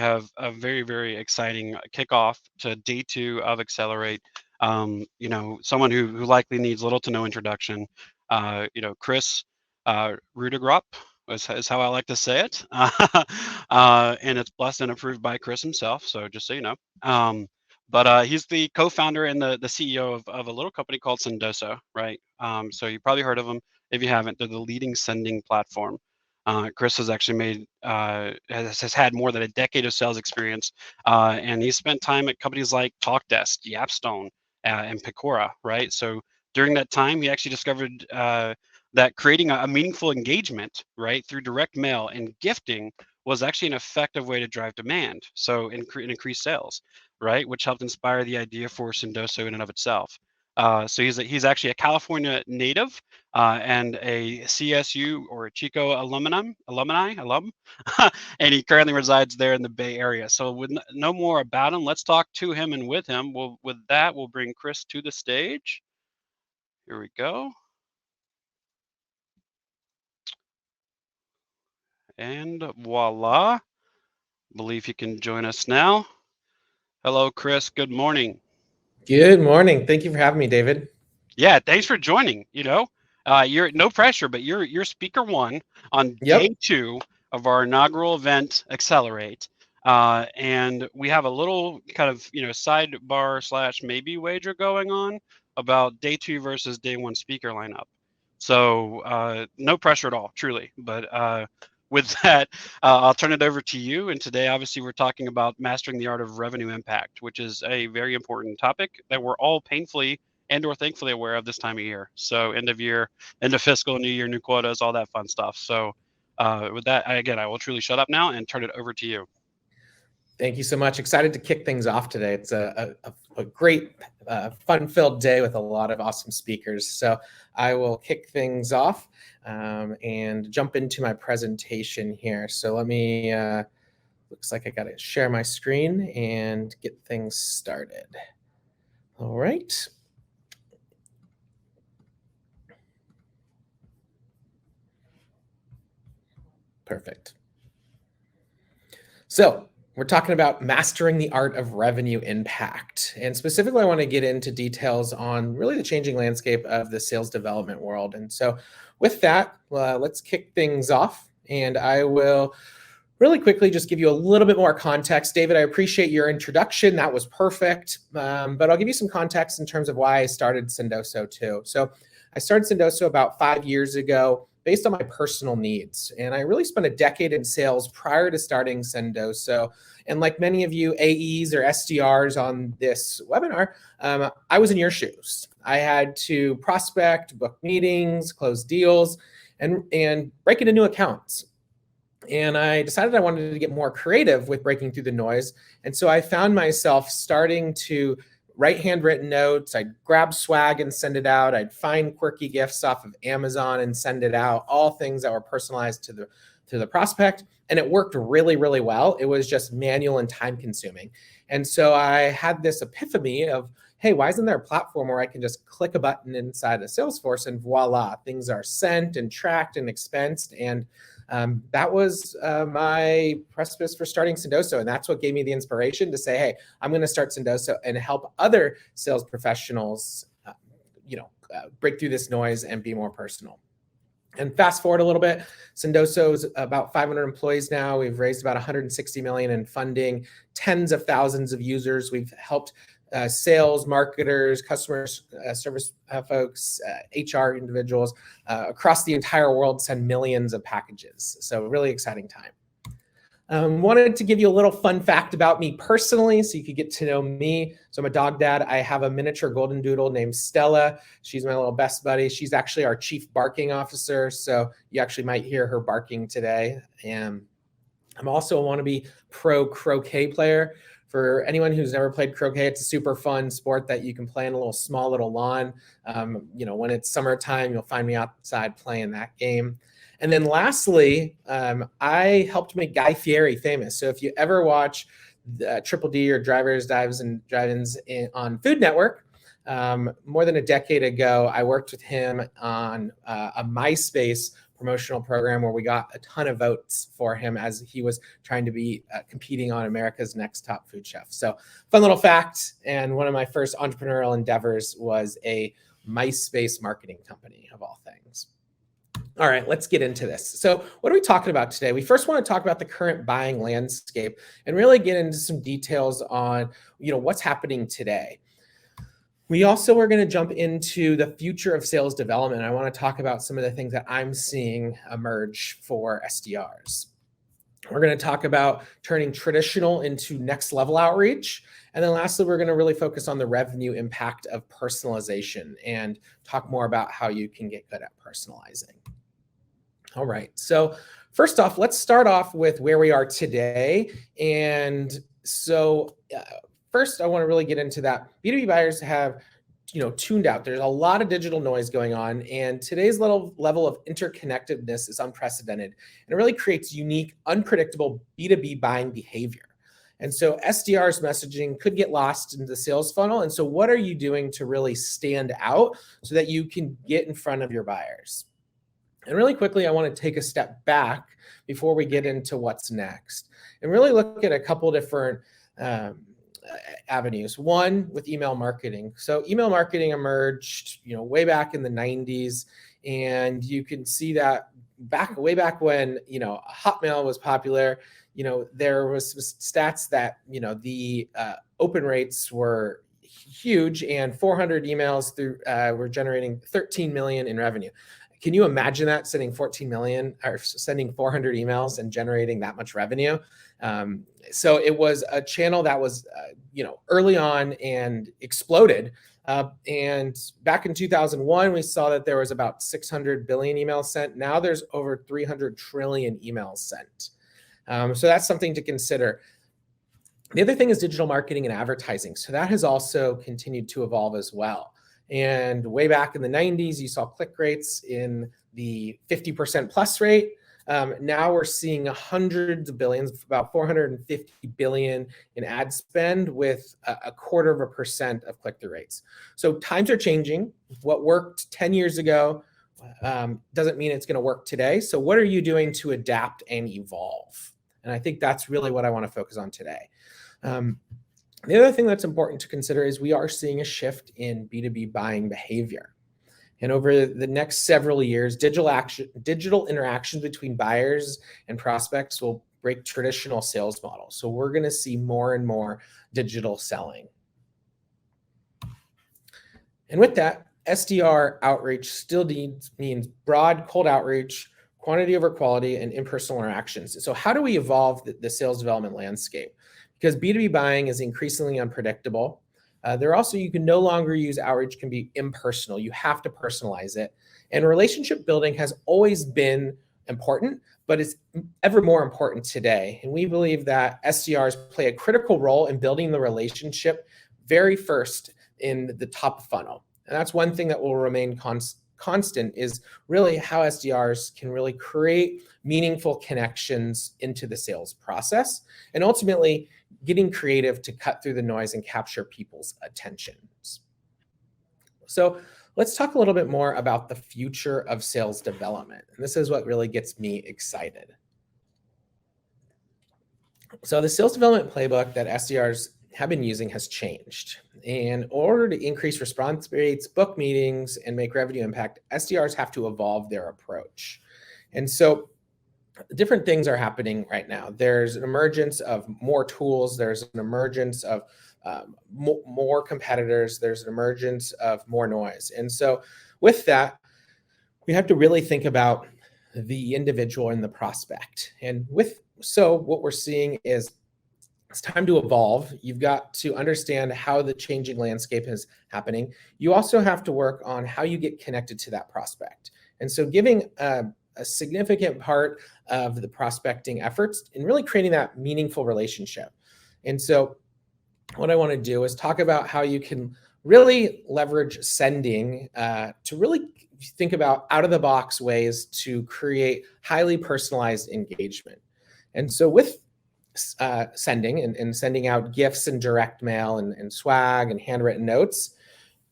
have a very, very exciting kickoff to day 2 of Accelerate. Someone who likely needs little to no introduction. Kris Rudeegraap is how I like to say it. And it's blessed and approved by Kris himself, so just so you know. But he's the co-founder and the CEO of a little company called Sendoso, right? So you probably heard of them. If you haven't, they're the leading sending platform. Kris has actually has had more than a decade of sales experience, and he's spent time at companies like TalkDesk, Yapstone, and Picora, right? So during that time, he actually discovered that creating a meaningful engagement, right, through direct mail and gifting was actually an effective way to drive demand, so increase sales, right, which helped inspire the idea for Sendoso in and of itself. So he's actually a California native and a CSU or a Chico alum, and he currently resides there in the Bay Area. So with no more about him, let's talk to him and with him. With that, we'll bring Kris to the stage. Here we go. And voila, believe you can join us now. Hello, Kris. Good morning. Good morning. Thank you for having me, David. Yeah, thanks for joining. You're no pressure, but you're speaker one on day 2 of our inaugural event, Accelerate. And we have a little kind of sidebar / maybe wager going on about day 2 versus day 1 speaker lineup. So no pressure at all, truly. But with that, I'll turn it over to you. And today, obviously, we're talking about mastering the art of revenue impact, which is a very important topic that we're all painfully and or thankfully aware of this time of year. So end of year, end of fiscal, new year, new quotas, all that fun stuff. So with that, I will truly shut up now and turn it over to you. Thank you so much. Excited to kick things off today. It's a great, fun-filled day with a lot of awesome speakers. So I will kick things off and jump into my presentation here. So let me, looks like I got to share my screen and get things started. All right. Perfect. So we're talking about mastering the art of revenue impact. And specifically, I want to get into details on really the changing landscape of the sales development world. And so with that, let's kick things off. And I will really quickly just give you a little bit more context. David, I appreciate your introduction. That was perfect. But I'll give you some context in terms of why I started Sendoso too. So I started Sendoso about 5 years ago based on my personal needs. And I really spent a decade in sales prior to starting Sendoso. And like many of you AEs or SDRs on this webinar, I was in your shoes. I had to prospect, book meetings, close deals, and break into new accounts. And I decided I wanted to get more creative with breaking through the noise. And so I found myself starting to write handwritten notes. I'd grab swag and send it out. I'd find quirky gifts off of Amazon and send it out, all things that were personalized to the prospect. And it worked really, really well. It was just manual and time consuming. And so I had this epiphany of, hey, why isn't there a platform where I can just click a button inside of Salesforce and voila, things are sent and tracked and expensed. And that was my precipice for starting Sendoso. And that's what gave me the inspiration to say, hey, I'm going to start Sendoso and help other sales professionals, break through this noise and be more personal. And fast forward a little bit, Sendoso is about 500 employees now. We've raised about 160 million in funding, tens of thousands of users. We've helped sales, marketers, customer service folks, HR individuals across the entire world send millions of packages. So really exciting time. Wanted to give you a little fun fact about me personally so you could get to know me. So I'm a dog dad. I have a miniature golden doodle named Stella. She's my little best buddy. She's actually our chief barking officer. So you actually might hear her barking today. And I'm also a wannabe pro croquet player. For anyone who's never played croquet, it's a super fun sport that you can play in a small little lawn. When it's summertime, you'll find me outside playing that game. And then lastly, I helped make Guy Fieri famous. So if you ever watch Triple D or Drivers, Dives, and Drive-Ins on Food Network, more than a decade ago, I worked with him on a MySpace promotional program where we got a ton of votes for him as he was trying to be competing on America's Next Top Food Chef. So fun little fact. And one of my first entrepreneurial endeavors was a MySpace marketing company, of all things. All right, let's get into this. So what are we talking about today? We first want to talk about the current buying landscape and really get into some details on, what's happening today. We also are going to jump into the future of sales development. I want to talk about some of the things that I'm seeing emerge for SDRs. We're going to talk about turning traditional into next level outreach. And then lastly, we're going to really focus on the revenue impact of personalization and talk more about how you can get good at personalizing. All right. So first off, let's start off with where we are today. And so first, I want to really get into that. B2B buyers have, tuned out. There's a lot of digital noise going on, and today's level of interconnectedness is unprecedented, and it really creates unique, unpredictable B2B buying behavior. And so SDR's messaging could get lost in the sales funnel. And so what are you doing to really stand out so that you can get in front of your buyers? And really quickly, I want to take a step back before we get into what's next and really look at a couple different avenues. One, with email marketing. So email marketing emerged, way back in the 90s, and you can see that way back when, Hotmail was popular. There was stats that, the open rates were huge, and 400 emails were generating 13 million in revenue. Can you imagine that, sending 14 million or sending 400 emails and generating that much revenue? So it was a channel that was, early on and exploded. And back in 2001, we saw that there was about 600 billion emails sent. Now there's over 300 trillion emails sent. So that's something to consider. The other thing is digital marketing and advertising. So that has also continued to evolve as well. And way back in the 90s, you saw click rates in the 50% plus rate. Now we're seeing hundreds of billions, about 450 billion in ad spend with a 0.25% of click-through rates. So times are changing. What worked 10 years ago doesn't mean it's going to work today. So what are you doing to adapt and evolve? And I think that's really what I want to focus on today. The other thing that's important to consider is we are seeing a shift in B2B buying behavior. And over the next several years, digital interactions between buyers and prospects will break traditional sales models. So we're going to see more and more digital selling. And with that, SDR outreach still means broad cold outreach, quantity over quality, and impersonal interactions. So how do we evolve the sales development landscape? Because B2B buying is increasingly unpredictable. You can no longer use outreach, can be impersonal. You have to personalize it. And relationship building has always been important, but it's ever more important today. And we believe that SDRs play a critical role in building the relationship very first in the top funnel. And that's one thing that will remain constant is really how SDRs can really create meaningful connections into the sales process and ultimately getting creative to cut through the noise and capture people's attentions. So let's talk a little bit more about the future of sales development. And this is what really gets me excited. So the sales development playbook that SDRs have been using has changed. In order to increase response rates, book meetings, and make revenue impact, SDRs have to evolve their approach. And so different things are happening right now. There's an emergence of more tools. There's an emergence of more competitors. There's an emergence of more noise. And so with that, we have to really think about the individual and the prospect. And so what we're seeing is it's time to evolve. You've got to understand how the changing landscape is happening. You also have to work on how you get connected to that prospect. And so giving a significant part of the prospecting efforts and really creating that meaningful relationship. And so what I want to do is talk about how you can really leverage sending to really think about out-of-the-box ways to create highly personalized engagement. And so with sending and sending out gifts and direct mail and swag and handwritten notes,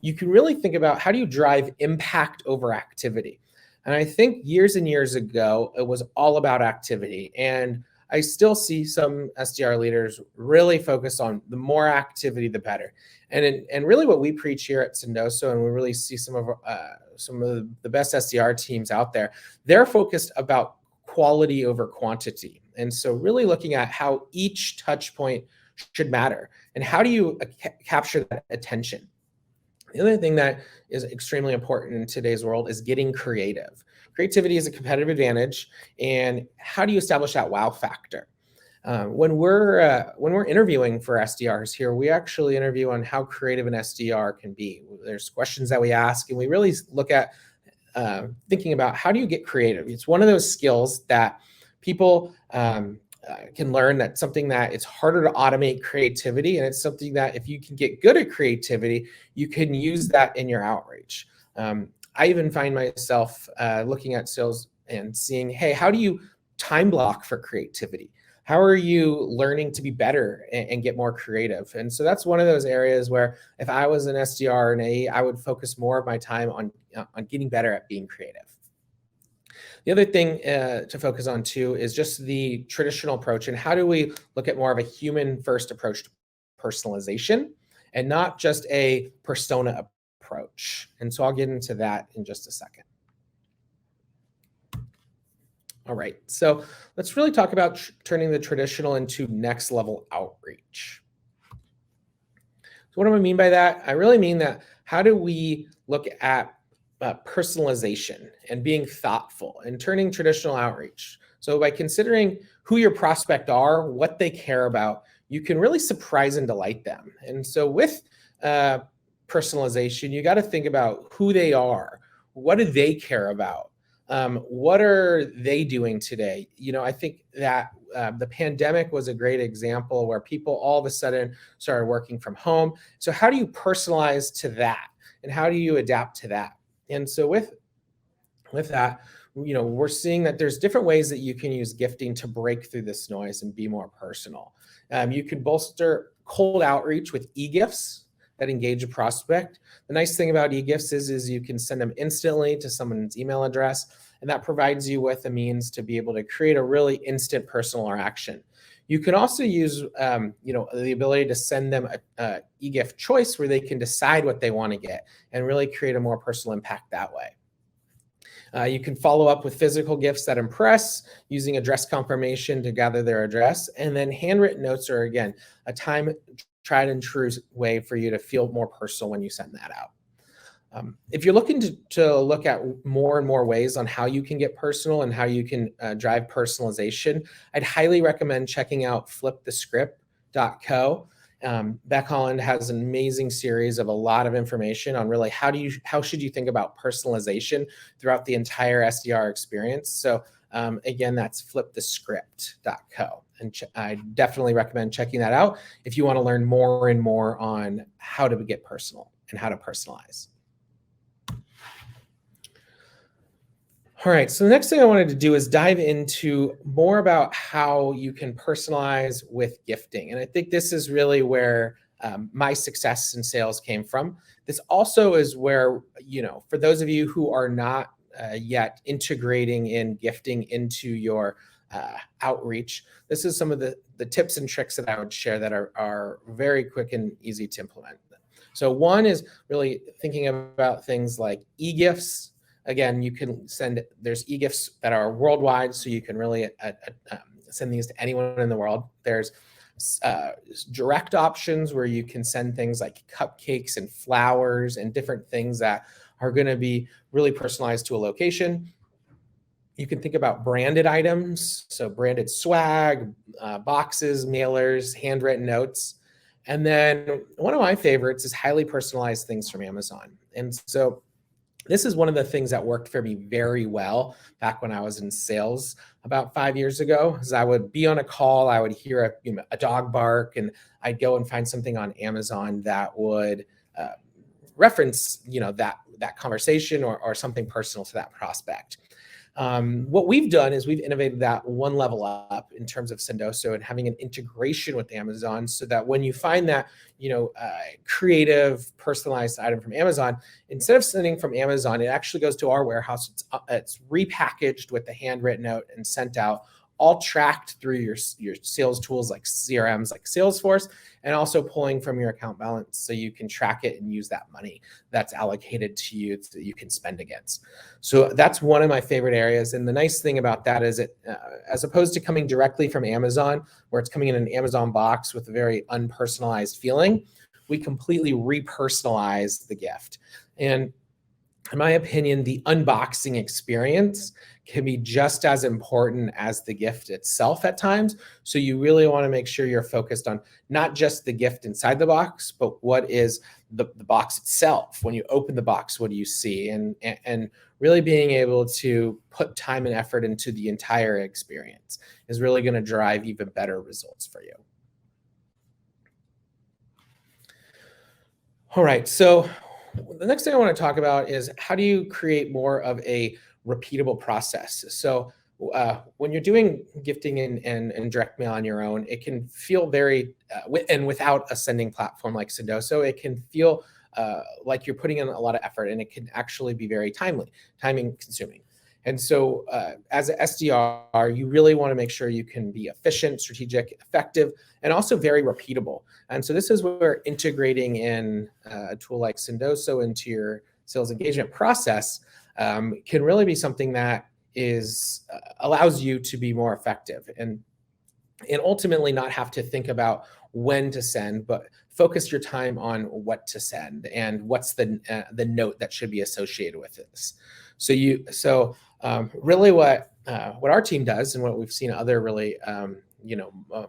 you can really think about how do you drive impact over activity. And I think years and years ago, it was all about activity. And I still see some SDR leaders really focus on the more activity, the better. And really what we preach here at Sendoso, and we really see some of the best SDR teams out there, they're focused about quality over quantity. And so really looking at how each touch point should matter and how do you capture that attention. The other thing that is extremely important in today's world is getting creative. Creativity is a competitive advantage, and how do you establish that wow factor? When we're interviewing for SDRs here, we actually interview on how creative an SDR can be. There's questions that we ask, and we really look at thinking about how do you get creative. It's one of those skills that people can learn. That's something that it's harder to automate creativity, and it's something that if you can get good at creativity, you can use that in your outreach. I even find myself looking at sales and seeing, hey, how do you time block for creativity? How are you learning to be better and get more creative? And so that's one of those areas where if I was an SDR or an AE, I would focus more of my time on getting better at being creative. The other thing to focus on too is just the traditional approach and how do we look at more of a human first approach to personalization and not just a persona approach. And so I'll get into that in just a second. All right, so let's really talk about turning the traditional into next level outreach. So what do I mean by that? I really mean that how do we look at personalization and being thoughtful and turning traditional outreach. So by considering who your prospect are, what they care about, you can really surprise and delight them. And so with personalization, you got to think about who they are. What do they care about? What are they doing today? You know, I think that the pandemic was a great example where people all of a sudden started working from home. So how do you personalize to that? And how do you adapt to that? And so with that, you know, we're seeing that there's different ways that you can use gifting to break through this noise and be more personal. You can bolster cold outreach with e-gifts that engage a prospect. The nice thing about e-gifts is you can send them instantly to someone's email address, and that provides you with a means to be able to create a really instant personal interaction. You can also use, you know, the ability to send them a e-gift choice where they can decide what they want to get and really create a more personal impact that way. You can follow up with physical gifts that impress using address confirmation to gather their address. And then handwritten notes are, again, a time tried and true way for you to feel more personal when you send that out. If you're looking to look at more and more ways on how you can get personal and how you can drive personalization, I'd highly recommend checking out flipthescript.co. Beck Holland has an amazing series of a lot of information on really how should you think about personalization throughout the entire SDR experience. So again, that's flipthescript.co. And I definitely recommend checking that out if you want to learn more and more on how to get personal and how to personalize. All right, so the next thing I wanted to do is dive into more about how you can personalize with gifting. And I think this is really where my success in sales came from. This also is where, you know, for those of you who are not yet integrating in gifting into your outreach, this is some of the tips and tricks that I would share that are very quick and easy to implement. So one is really thinking about things like e-gifts. Again, you can send, there's e-gifts that are worldwide, so you can really send these to anyone in the world. There's direct options where you can send things like cupcakes and flowers and different things that are going to be really personalized to a location. You can think about branded items, so branded swag, boxes, mailers, handwritten notes. And then one of my favorites is highly personalized things from Amazon. And so this is one of the things that worked for me very well back when I was in sales about 5 years ago. As I would be on a call, I would hear a dog bark, and I'd go and find something on Amazon that would reference, you know, that conversation or something personal to that prospect. What we've done is we've innovated that one level up in terms of Sendoso and having an integration with Amazon, so that when you find that creative, personalized item from Amazon, instead of sending from Amazon, it actually goes to our warehouse. It's repackaged with the handwritten note and sent out, all tracked through your sales tools like CRMs like Salesforce, and also pulling from your account balance so you can track it and use that money that's allocated to you that you can spend against. So that's one of my favorite areas. And the nice thing about that is it, as opposed to coming directly from Amazon, where it's coming in an Amazon box with a very unpersonalized feeling, we completely repersonalize the gift. And in my opinion, the unboxing experience can be just as important as the gift itself at times. So you really want to make sure you're focused on not just the gift inside the box, but what is the box itself. When you open the box, what do you see? And really being able to put time and effort into the entire experience is really going to drive even better results for you. All right, so the next thing I want to talk about is how do you create more of a repeatable process? So when you're doing gifting and direct mail on your own, it can feel very, and without a sending platform like Sendoso, it can feel like you're putting in a lot of effort, and it can actually be very time consuming. And so as an SDR, you really want to make sure you can be efficient, strategic, effective, and also very repeatable. And so this is where integrating in a tool like Sendoso into your sales engagement process can really be something that allows you to be more effective and ultimately not have to think about when to send, but focus your time on what to send and what's the note that should be associated with this. So really what our team does, and what we've seen other really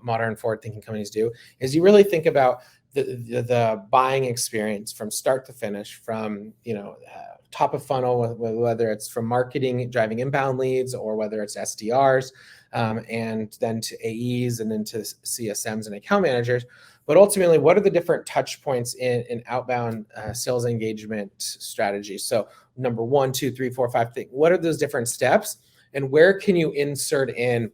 modern forward-thinking companies do, is you really think about the buying experience from start to finish, from top of funnel, whether it's from marketing driving inbound leads, or whether it's SDRs, and then to AEs, and then to CSMs and account managers. But ultimately, what are the different touch points in outbound sales engagement strategy? So number 1, 2, 3, 4, 5, what are those different steps, and where can you insert in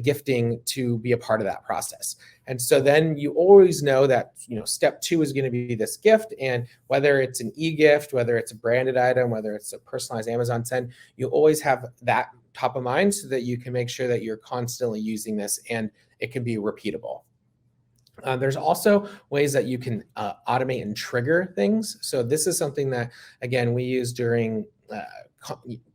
gifting to be a part of that process? And so then you always know that step 2 is going to be this gift, and whether it's an e-gift, whether it's a branded item, whether it's a personalized Amazon send, you always have that top of mind so that you can make sure that you're constantly using this and it can be repeatable. There's also ways that you can automate and trigger things. So this is something that, again, we use during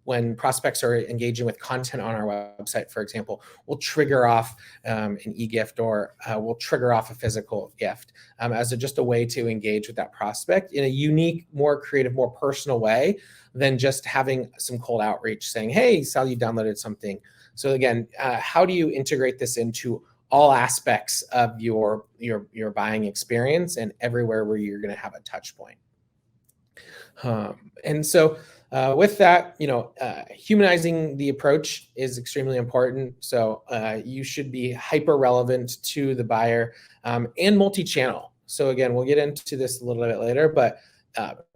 when prospects are engaging with content on our website. For example, we'll trigger off an e-gift, or we'll trigger off a physical gift as just a way to engage with that prospect in a unique, more creative, more personal way than just having some cold outreach saying, hey, saw you downloaded something. So again, how do you integrate this into all aspects of your buying experience and everywhere where you're going to have a touch point? And so with that, humanizing the approach is extremely important. So you should be hyper relevant to the buyer, and multi-channel. So again, we'll get into this a little bit later, but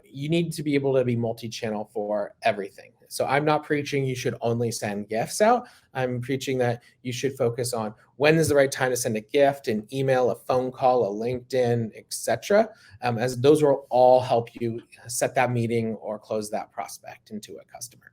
you need to be able to be multi-channel for everything. So I'm not preaching you should only send gifts out. I'm preaching that you should focus on when is the right time to send a gift, an email, a phone call, a LinkedIn, etc. As those will all help you set that meeting or close that prospect into a customer.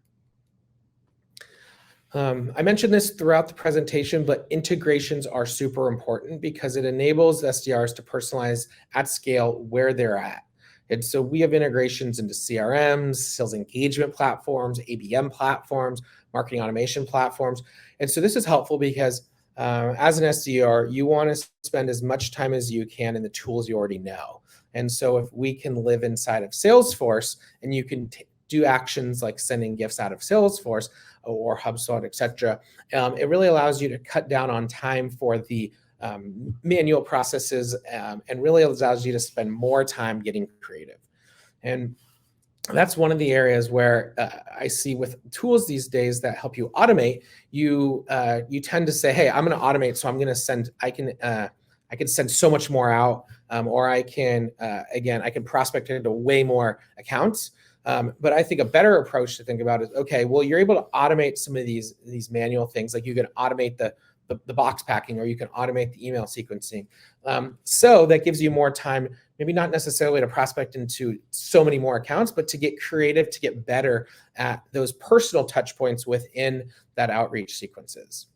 I mentioned this throughout the presentation, but integrations are super important because it enables SDRs to personalize at scale where they're at. And so we have integrations into CRMs, sales engagement platforms, ABM platforms, marketing automation platforms. And so this is helpful because as an SDR, you want to spend as much time as you can in the tools you already know. And so if we can live inside of Salesforce and you can do actions like sending gifts out of Salesforce or HubSpot, etc., it really allows you to cut down on time for the manual processes, and really allows you to spend more time getting creative. And that's one of the areas where I see with tools these days that help you automate, you tend to say, hey, I'm going to automate, so I'm going to send, I can send so much more out, or I can, again, I can prospect into way more accounts. But I think a better approach to think about is, okay, well, you're able to automate some of these manual things. Like you can automate the box packing, or you can automate the email sequencing. So that gives you more time, maybe not necessarily to prospect into so many more accounts, but to get creative, to get better at those personal touch points within that outreach sequences.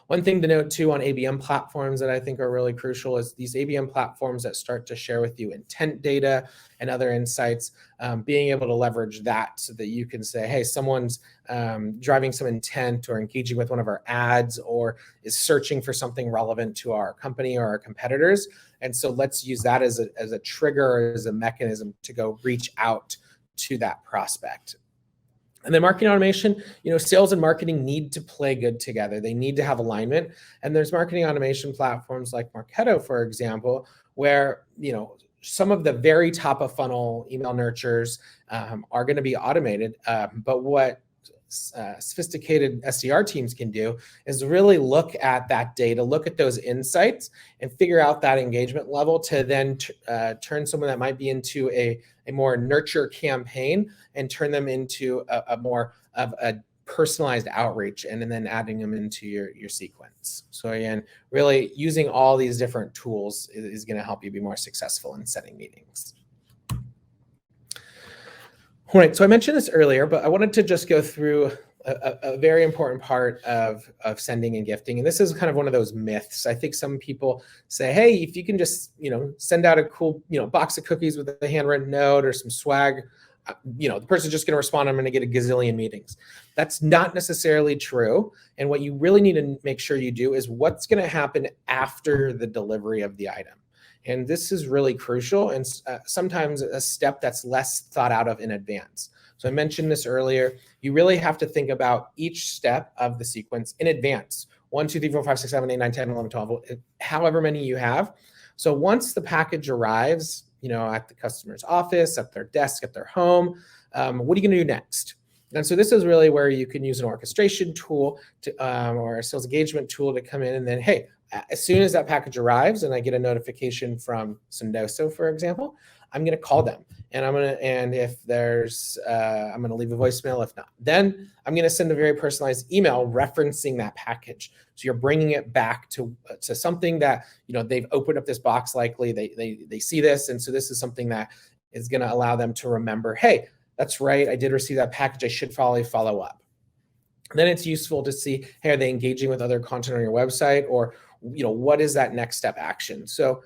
One thing to note too on ABM platforms that I think are really crucial is these ABM platforms that start to share with you intent data and other insights, being able to leverage that so that you can say, hey, someone's driving some intent or engaging with one of our ads or is searching for something relevant to our company or our competitors. And so let's use that as a trigger, as a mechanism to go reach out to that prospect. And then marketing automation, sales and marketing need to play good together. They need to have alignment. And there's marketing automation platforms like Marketo, for example, where, some of the very top of funnel email nurtures are going to be automated. But what sophisticated SDR teams can do is really look at that data, look at those insights, and figure out that engagement level to then turn someone that might be into a more nurture campaign and turn them into a more of a personalized outreach, and then adding them into your sequence. So again, really using all these different tools is going to help you be more successful in setting meetings. All right, so I mentioned this earlier, but I wanted to just go through a very important part of sending and gifting. And this is kind of one of those myths. I think some people say, hey, if you can just, send out a cool, box of cookies with a handwritten note or some swag, the person's just going to respond. I'm going to get a gazillion meetings. That's not necessarily true. And what you really need to make sure you do is what's going to happen after the delivery of the item. And this is really crucial, and sometimes a step that's less thought out of in advance. So I mentioned this earlier. You really have to think about each step of the sequence in advance. 1, 2, 3, 4, 5, 6, 7, 8, 9, 10, 11, 12, however many you have. So once the package arrives, at the customer's office, at their desk, at their home, what are you going to do next? And so this is really where you can use an orchestration tool or a sales engagement tool to come in and then, hey, as soon as that package arrives and I get a notification from Sendoso, for example, I'm going to call them and if there's, I'm going to leave a voicemail. If not, then I'm going to send a very personalized email referencing that package. So you're bringing it back to something that, they've opened up this box. Likely they see this. And so this is something that is going to allow them to remember, hey, that's right, I did receive that package. I should probably follow up. Then it's useful to see, hey, are they engaging with other content on your website, or, what is that next step action? So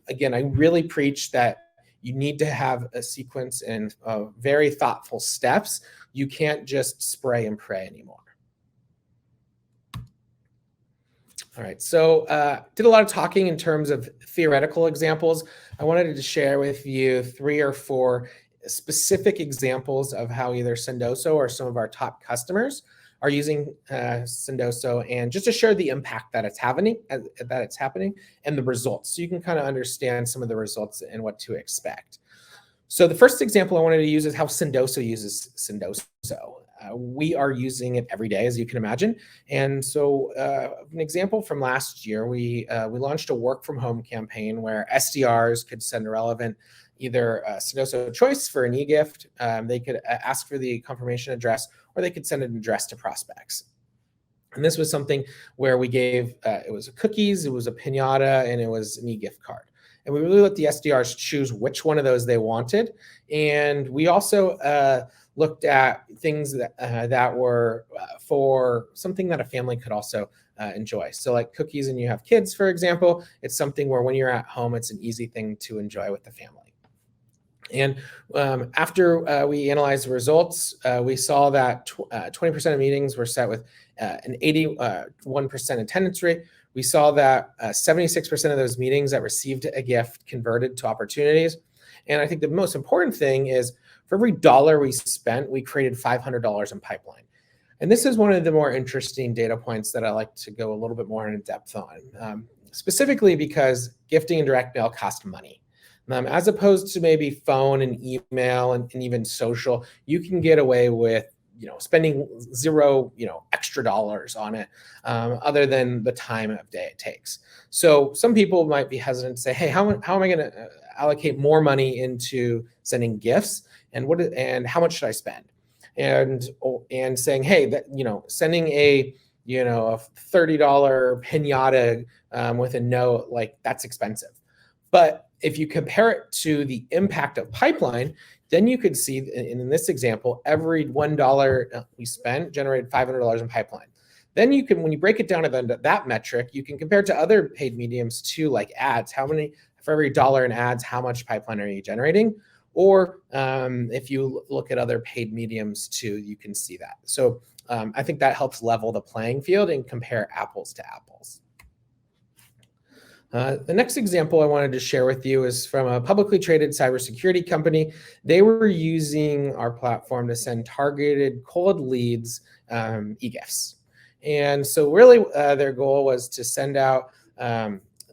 again, I really preach that you need to have a sequence and very thoughtful steps. You can't just spray and pray anymore. All right, so did a lot of talking in terms of theoretical examples. I wanted to share with you 3 or 4 specific examples of how either Sendoso or some of our top customers are using Sendoso, and just to share the impact that it's happening and the results, so you can kind of understand some of the results and what to expect. So the first example I wanted to use is how Sendoso uses Sendoso. We are using it every day, as you can imagine. And so an example from last year, we launched a work from home campaign where SDRs could send a relevant either a Sendoso choice for an e-gift. They could ask for the confirmation address, or they could send an address to prospects. And this was something where we gave, it was cookies, it was a piñata, and it was an e-gift card. And we really let the SDRs choose which one of those they wanted. And we also looked at things that were for something that a family could also enjoy. So like cookies and you have kids, for example, it's something where when you're at home, it's an easy thing to enjoy with the family. And after we analyzed the results, we saw that 20% of meetings were set with an 81% attendance rate. We saw that 76% of those meetings that received a gift converted to opportunities. And I think the most important thing is for every dollar we spent, we created $500 in pipeline. And this is one of the more interesting data points that I like to go a little bit more in depth on, specifically because gifting and direct mail cost money. As opposed to maybe phone and email and even social, you can get away with spending zero extra dollars on it, other than the time of day it takes. So some people might be hesitant to say, hey, how am I going to allocate more money into sending gifts and how much should I spend? And saying, hey, that, sending a $30 pinata with a note, like, that's expensive. But if you compare it to the impact of pipeline, then you could see in this example, every $1 we spent generated $500 in pipeline. Then you can, when you break it down to that metric, you can compare it to other paid mediums too, like ads. How many, for every dollar in ads, how much pipeline are you generating? Or if you look at other paid mediums too, you can see that. So I think that helps level the playing field and compare apples to apples. The next example I wanted to share with you is from a publicly traded cybersecurity company. They were using our platform to send targeted cold leads e-gifts. And so really their goal was to send out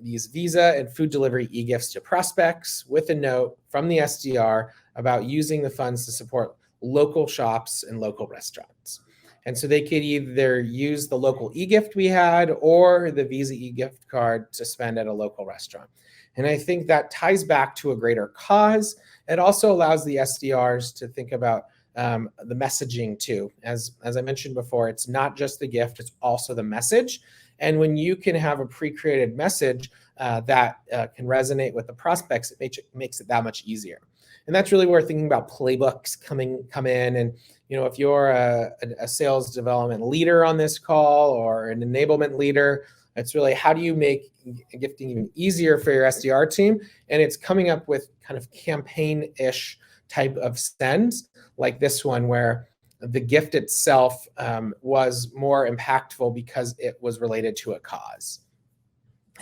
these Visa and food delivery e-gifts to prospects with a note from the SDR about using the funds to support local shops and local restaurants. And so they could either use the local e-gift we had or the Visa e-gift card to spend at a local restaurant. And I think that ties back to a greater cause. It also allows the SDRs to think about the messaging too. As I mentioned before, it's not just the gift, it's also the message. And when you can have a pre-created message that can resonate with the prospects, it makes it that much easier. And that's really where thinking about playbooks come in. And if you're a sales development leader on this call or an enablement leader, it's really how do you make gifting even easier for your SDR team? And it's coming up with kind of campaign-ish type of sends like this one, where the gift itself was more impactful because it was related to a cause.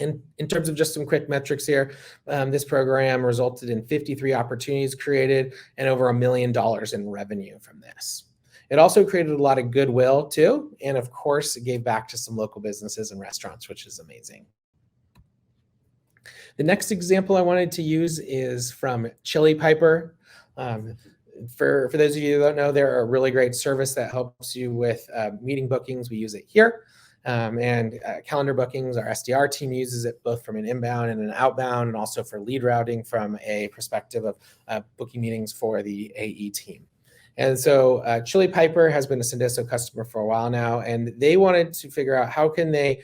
And in terms of just some quick metrics here, this program resulted in 53 opportunities created and over $1 million in revenue from this. It also created a lot of goodwill too. And of course, it gave back to some local businesses and restaurants, which is amazing. The next example I wanted to use is from Chili Piper. For those of you who don't know, they're a really great service that helps you with meeting bookings. We use it here. And calendar bookings, our SDR team uses it both from an inbound and an outbound, and also for lead routing from a perspective of booking meetings for the AE team. And so Chili Piper has been a Sendoso customer for a while now, and they wanted to figure out how can they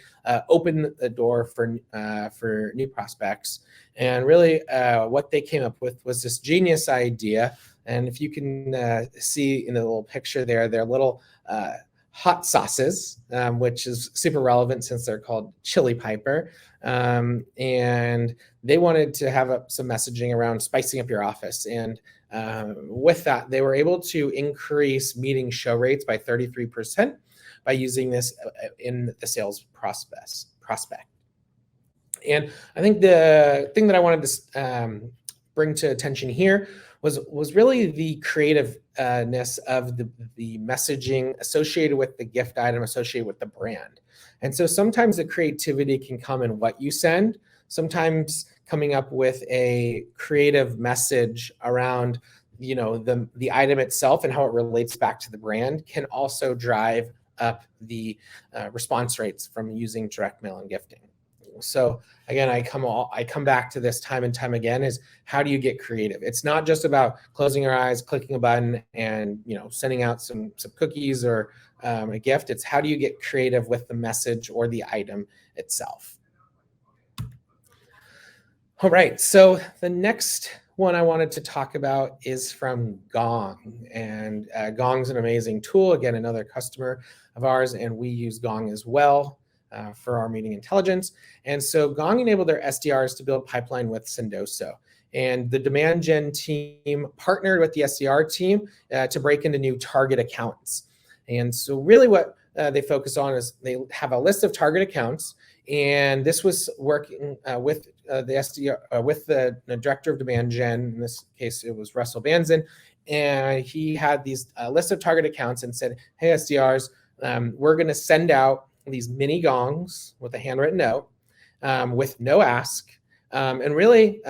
open the door for new prospects. And really what they came up with was this genius idea. And if you can see in the little picture there, they're little hot sauces, which is super relevant since they're called Chili Piper. And they wanted to have some messaging around spicing up your office. And with that, they were able to increase meeting show rates by 33% by using this in the sales prospect. And I think the thing that I wanted to bring to attention here was really the creativeness of the messaging associated with the gift item, associated with the brand. And so sometimes the creativity can come in what you send, sometimes coming up with a creative message around the item itself and how it relates back to the brand can also drive up the response rates from using direct mail and gifting. So again, I come back to this time and time again, is how do you get creative? It's not just about closing your eyes, clicking a button, and sending out some cookies or a gift. It's how do you get creative with the message or the item itself. All right, so the next one I wanted to talk about is from Gong. And Gong's an amazing tool. Again, another customer of ours, and we use Gong as well for our meeting intelligence. And so Gong enabled their SDRs to build pipeline with Sendoso. And the demand gen team partnered with the SDR team to break into new target accounts. And so really what they focus on is they have a list of target accounts. And this was working with the SDR, with the director of demand gen. In this case, it was Russell Banzin. And he had these list of target accounts and said, hey, SDRs, we're going to send out these mini gongs with a handwritten note with no ask, and really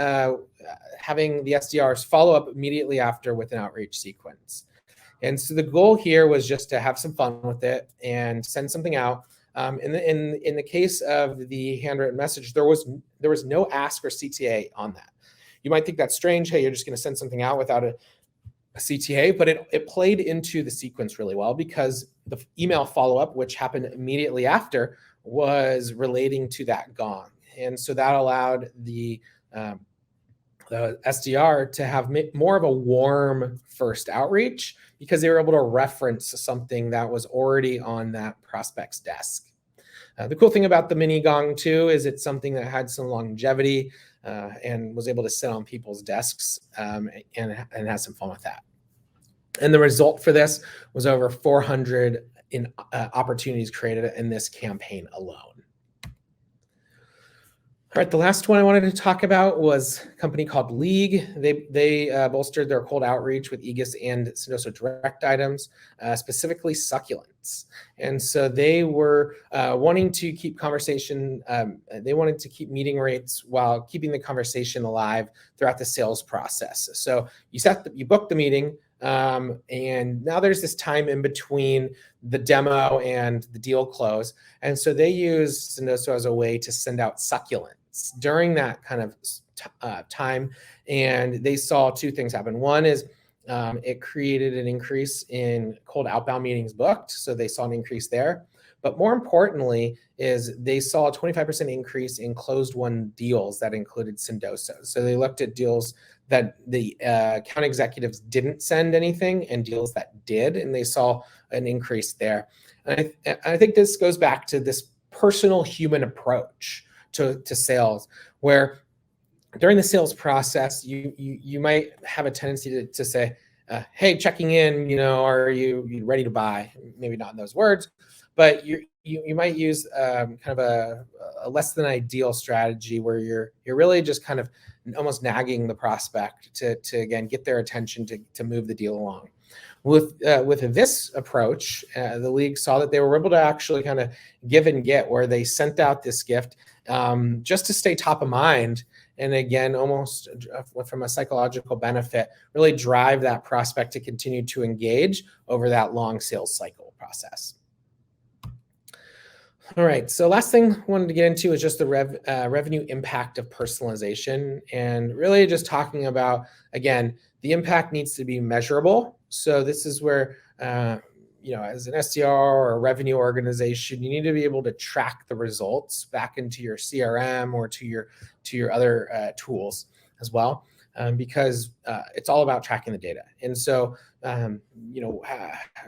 having the SDRs follow up immediately after with an outreach sequence. And so the goal here was just to have some fun with it and send something out. In the case of the handwritten message, there was no ask or CTA on that. You might think that's strange. Hey, you're just going to send something out without CTA, but it played into the sequence really well because the email follow-up, which happened immediately after, was relating to that gong. And so that allowed the SDR to have more of a warm first outreach because they were able to reference something that was already on that prospect's desk. The cool thing about the mini gong too is it's something that had some longevity and was able to sit on people's desks and have some fun with that. And the result for this was over 400 in opportunities created in this campaign alone. All right, the last one I wanted to talk about was a company called League. They bolstered their cold outreach with Aegis and Sendoso direct items, specifically succulents. And so they were wanting to keep conversation. They wanted to keep meeting rates while keeping the conversation alive throughout the sales process. So you book the meeting, and now there's this time in between the demo and the deal close. And so they use Sendoso as a way to send out succulents during that kind of time. And they saw two things happen. One is it created an increase in cold outbound meetings booked. So they saw an increase there. But more importantly is they saw a 25% increase in closed won deals that included Sendoso. So they looked at deals that the account executives didn't send anything and deals that did, and they saw an increase there. And I think this goes back to this personal human approach to sales, where during the sales process, you might have a tendency to say, hey, checking in, are you ready to buy? Maybe not in those words, but you might use kind of a less than ideal strategy where you're really just kind of almost nagging the prospect to again get their attention to move the deal along. With this approach, the league saw that they were able to actually kind of give and get, where they sent out this gift just to stay top of mind, and again, almost from a psychological benefit, really drive that prospect to continue to engage over that long sales cycle process. All right, so last thing I wanted to get into is just the revenue impact of personalization, and really just talking about, again, the impact needs to be measurable. So this is where, as an SDR or a revenue organization, you need to be able to track the results back into your CRM or to your other tools as well, because it's all about tracking the data. And so,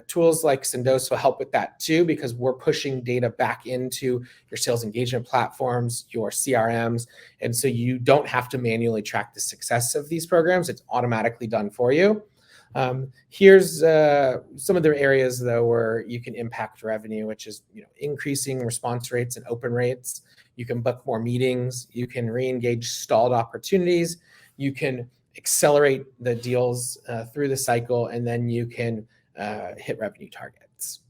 tools like Sendoso help with that too, because we're pushing data back into your sales engagement platforms, your CRMs. And so you don't have to manually track the success of these programs. It's automatically done for you. Here's some of the areas though where you can impact revenue, which is increasing response rates and open rates. You can book more meetings. You can re-engage stalled opportunities. You can accelerate the deals through the cycle, and then you can hit revenue targets.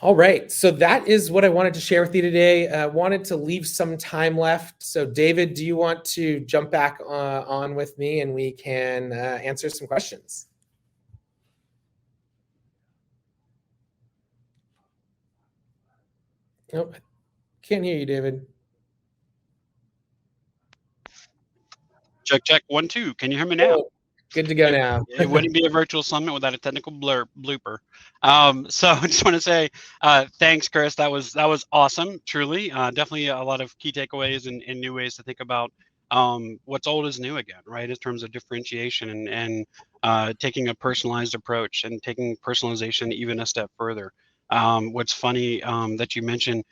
All right, so that is what I wanted to share with you today. Wanted to leave some time left. So David, do you want to jump back on with me and we can answer some questions? Nope, can't hear you, David. Check, check, 1, 2. Can you hear me now? Good to go now. It wouldn't be a virtual summit without a technical blooper. So I just want to say thanks, Kris. That was awesome. Truly, definitely a lot of key takeaways and new ways to think about what's old is new again, right? In terms of differentiation and taking a personalized approach and taking personalization even a step further. What's funny that you mentioned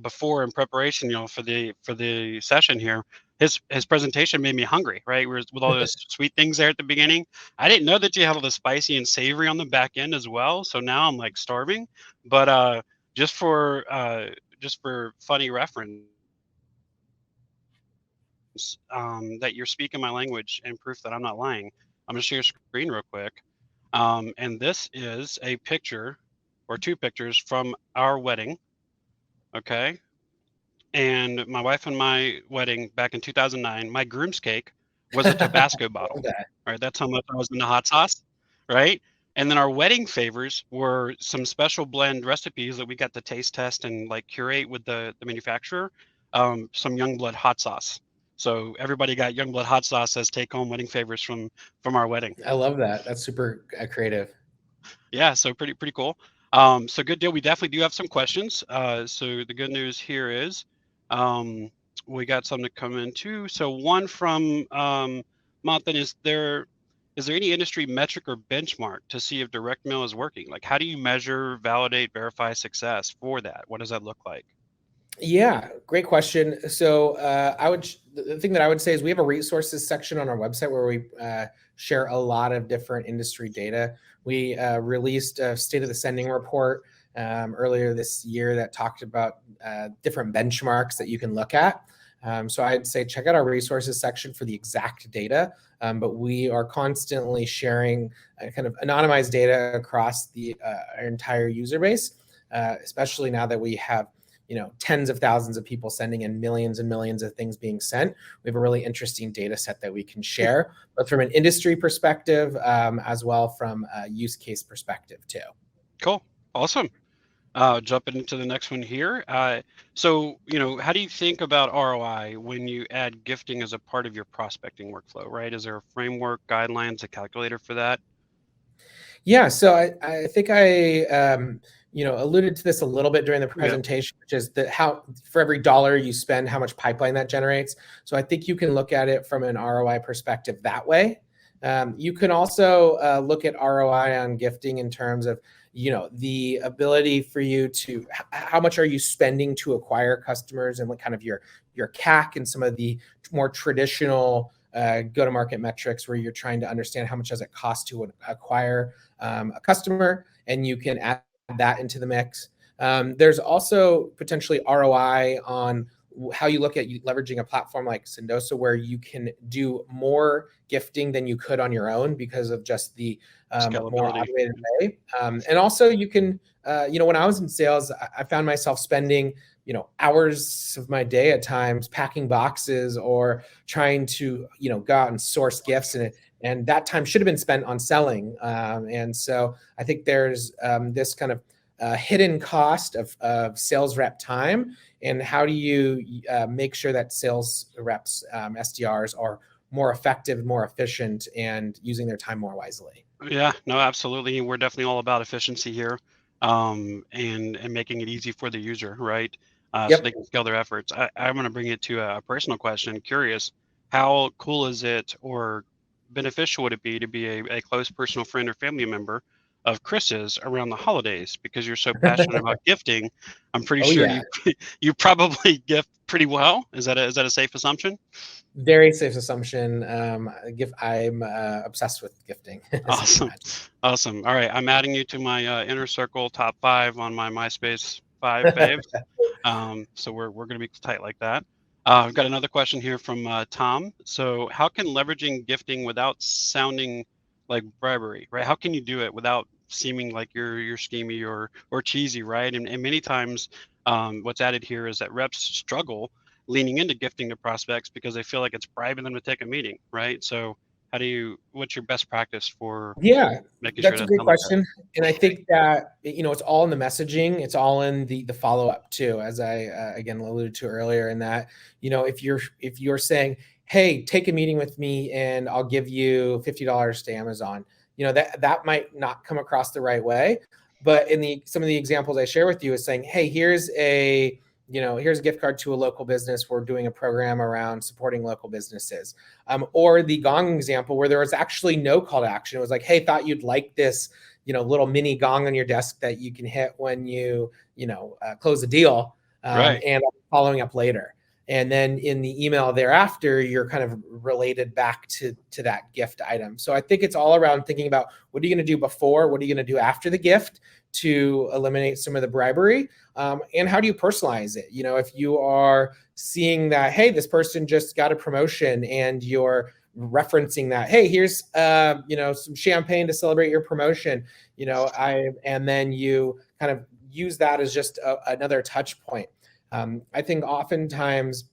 before in preparation, for the session here. His presentation made me hungry, right? With all those sweet things there at the beginning. I didn't know that you had all the spicy and savory on the back end as well. So now I'm like starving. But just for funny reference, that you're speaking my language and proof that I'm not lying, I'm gonna share your screen real quick. And this is a picture or two pictures from our wedding. Okay. And my wife and my wedding back in 2009, my groom's cake was a Tabasco bottle. Right, that's how much I was into hot sauce, right? And then our wedding favors were some special blend recipes that we got to taste test and like curate with the manufacturer, some Youngblood hot sauce. So everybody got Youngblood hot sauce as take-home wedding favors from our wedding. I love that. That's super creative. Yeah, so pretty cool. So good deal. We definitely do have some questions. So the good news here is we got some to come in too. So one from Monthan, is there any industry metric or benchmark to see if direct mail is working? Like, how do you measure, validate, verify success for that? What does that look like? Yeah, great question. So the thing that I would say is we have a resources section on our website where we share a lot of different industry data. We released a state of the sending report earlier this year that talked about different benchmarks that you can look at. So I'd say check out our resources section for the exact data. But we are constantly sharing kind of anonymized data across our entire user base, especially now that we have tens of thousands of people sending in millions and millions of things being sent. We have a really interesting data set that we can share, but from an industry perspective, as well from a use case perspective too. Cool. Awesome. Jumping into the next one here. So, how do you think about ROI when you add gifting as a part of your prospecting workflow, right? Is there a framework, guidelines, a calculator for that? Yeah, so I think I alluded to this a little bit during the presentation, which is that how for every dollar you spend, how much pipeline that generates. So I think you can look at it from an ROI perspective that way. You can also look at ROI on gifting in terms of the ability for you to how much are you spending to acquire customers and what kind of your CAC and some of the more traditional go-to-market metrics where you're trying to understand how much does it cost to acquire a customer, and you can add that into the mix. There's also potentially ROI on how you look at leveraging a platform like Sendoso, where you can do more gifting than you could on your own because of just the more automated way. And also you can, when I was in sales, I found myself spending hours of my day at times packing boxes or trying to go out and source gifts, and that time should have been spent on selling. And so I think there's this kind of hidden cost of sales rep time, and how do you make sure that sales reps, SDRs, are more effective, more efficient, and using their time more wisely. Yeah, no, absolutely. We're definitely all about efficiency here, and making it easy for the user, right? So they can scale their efforts. I'm going to bring it to a personal question. Curious, how cool is it or beneficial would it be to be a close personal friend or family member of Kris's around the holidays? Because you're so passionate about gifting, I'm pretty sure Yeah. you probably gift pretty well. Is that a safe assumption? Very safe assumption. I'm obsessed with gifting. Awesome. Awesome. All right. I'm adding you to my inner circle top 5 on my MySpace 5 faves. So we're going to be tight like that. I've got another question here from Tom. So how can leveraging gifting without sounding like bribery, right? How can you do it without seeming like you're schemy or cheesy, right? And many times what's added here is that reps struggle leaning into gifting to prospects because they feel like it's bribing them to take a meeting, right? So what's your best practice for making sure That's a that's great not like that? question. And I think that, it's all in the messaging. It's all in the follow-up too, as I, again, alluded to earlier, in that, if you're saying, hey, take a meeting with me and I'll give you $50 to Amazon, that might not come across the right way. But in some of the examples I share with you is saying, hey, here's a gift card to a local business. We're doing a program around supporting local businesses. Or the gong example where there was actually no call to action. It was like, hey, thought you'd like this, little mini gong on your desk that you can hit when you, close a deal, Right. and following up later. And then in the email thereafter, you're kind of related back to that gift item. So I think it's all around thinking about what are you going to do before, what are you going to do after the gift to eliminate some of the bribery, and how do you personalize it? If you are seeing that, hey, this person just got a promotion, and you're referencing that, hey, here's some champagne to celebrate your promotion, and then you kind of use that as just another touch point. I think oftentimes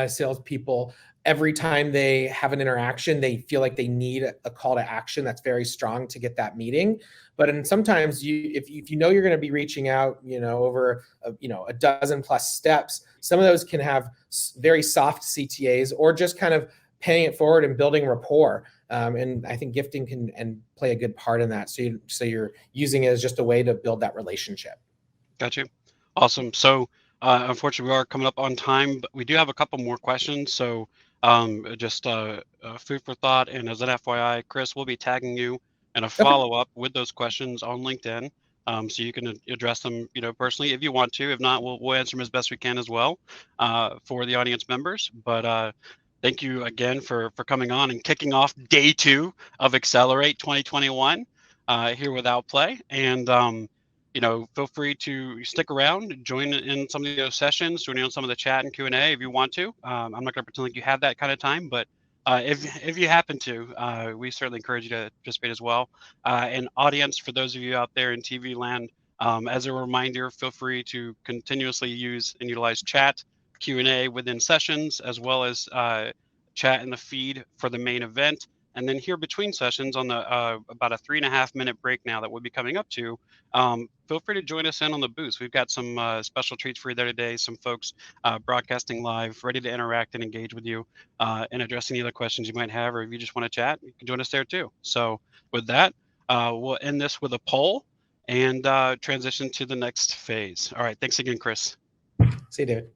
salespeople, every time they have an interaction, they feel like they need a call to action that's very strong to get that meeting. But and sometimes if you know you're going to be reaching out, over a dozen plus steps, some of those can have very soft CTAs, or just kind of paying it forward and building rapport. And I think gifting can and play a good part in that. So you're using it as just a way to build that relationship. Got you. Awesome. So, unfortunately, we are coming up on time, but we do have a couple more questions. So, just food for thought. And as an FYI, Kris will be tagging you in a Okay. follow up with those questions on LinkedIn. So you can address them, personally if you want to. If not, we'll answer them as best we can as well, for the audience members. But thank you again for coming on and kicking off day 2 of Accelerate 2021 here with Outplay. And feel free to stick around, join in some of those sessions, join in on some of the chat and Q&A if you want to. I'm not going to pretend like you have that kind of time, but if you happen to, we certainly encourage you to participate as well. And audience, for those of you out there in TV land, as a reminder, feel free to continuously use and utilize chat, Q&A within sessions, as well as chat in the feed for the main event. And then here between sessions on the about a 3.5-minute break now that we'll be coming up to, feel free to join us in on the booth. We've got some special treats for you there today. Some folks broadcasting live, ready to interact and engage with you and address any other questions you might have, or if you just want to chat, you can join us there too. So with that, we'll end this with a poll and transition to the next phase. All right. Thanks again, Kris. See you, David.